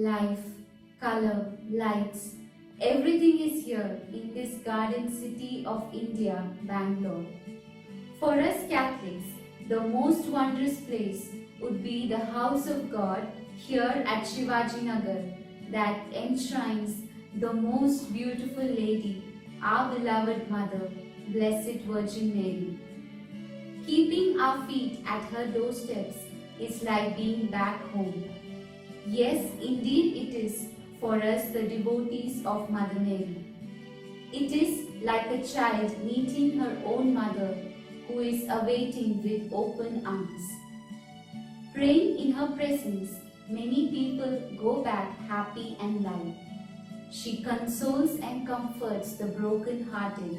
life, color, lights, everything is here in this garden city of India, Bangalore. For us Catholics, the most wondrous place would be the house of God here at Shivaji Nagar that enshrines the most beautiful lady, our beloved Mother, Blessed Virgin Mary. Keeping our feet at her doorsteps is like being back home. Yes, indeed it is for us the devotees of Mother Mary. It is like a child meeting her own mother who is awaiting with open arms. Praying in her presence, many people go back happy and light. She consoles and comforts the broken-hearted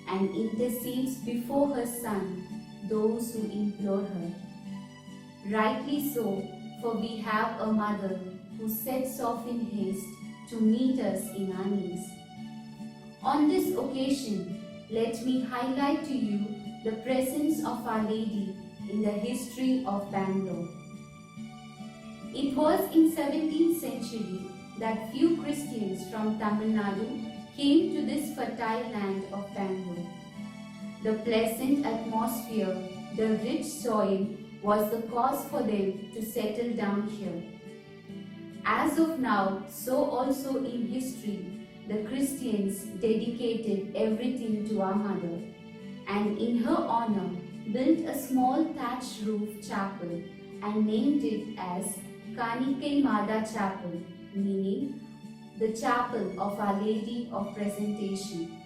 and intercedes before her Son those who implore her. Rightly so, for we have a mother who sets off in haste to meet us in our needs. On this occasion, let me highlight to you the presence of Our Lady in the history of Bangalore. It was in 17th century that few Christians from Tamil Nadu came to this fertile land of Bangalore. The pleasant atmosphere, the rich soil was the cause for them to settle down here. As of now, so also in history, the Christians dedicated everything to our mother and in her honor built a small thatched roof chapel and named it as Kanikai Mada Chapel, meaning the chapel of Our Lady of Presentation.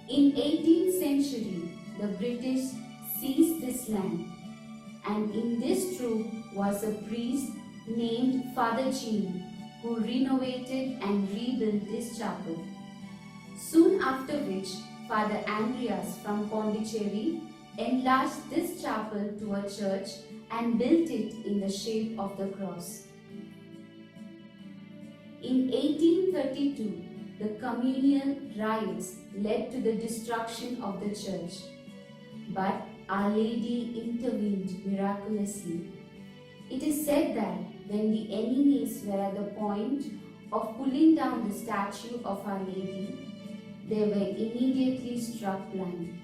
In 18th century, the British seized this land, and in this troop was a priest named Father Jean who renovated and rebuilt this chapel. Soon after which, Father Andreas from Pondicherry enlarged this chapel to a church and built it in the shape of the cross. In 1832, the communal riots led to the destruction of the church, but Our Lady intervened miraculously. It is said that when the enemies were at the point of pulling down the statue of Our Lady, they were immediately struck blind.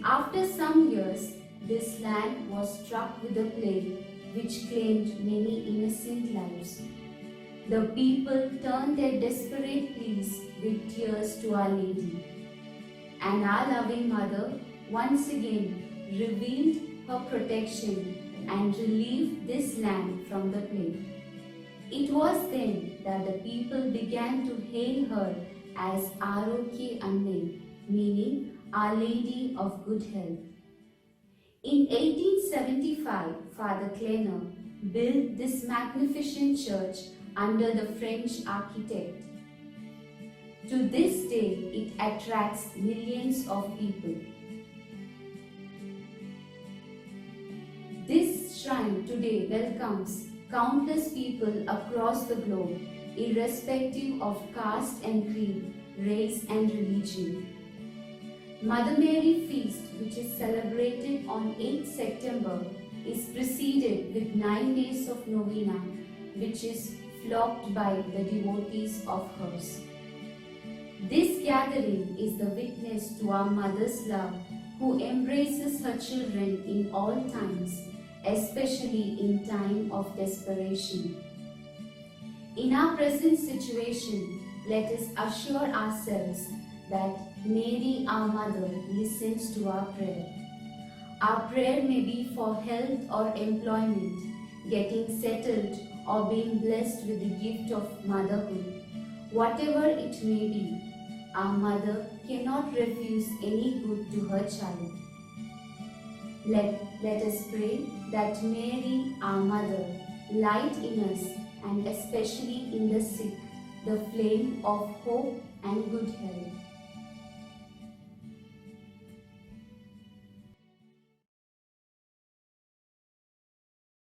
After some years, this land was struck with a plague which claimed many innocent lives. The people turned their desperate pleas with tears to Our Lady, and our loving Mother once again revealed her protection and relieved this land from the plague. It was then that the people began to hail her as Arogya Anne, meaning Our Lady of Good Health. In 1875, Father Kleiner built this magnificent church under the French architect. To this day, it attracts millions of people. This shrine today welcomes countless people across the globe, irrespective of caste and creed, race and religion. Mother Mary Feast, which is celebrated on 8th September, is preceded with 9 days of novena, which is flocked by the devotees of hers. This gathering is the witness to our Mother's love, who embraces her children in all times, especially in time of desperation. In our present situation, let us assure ourselves that Mary, our Mother, listens to our prayer. Our prayer may be for health or employment, getting settled or being blessed with the gift of motherhood. Whatever it may be, our Mother cannot refuse any good to her child. Let us pray that Mary, our Mother, light in us and especially in the sick, the flame of hope and good health.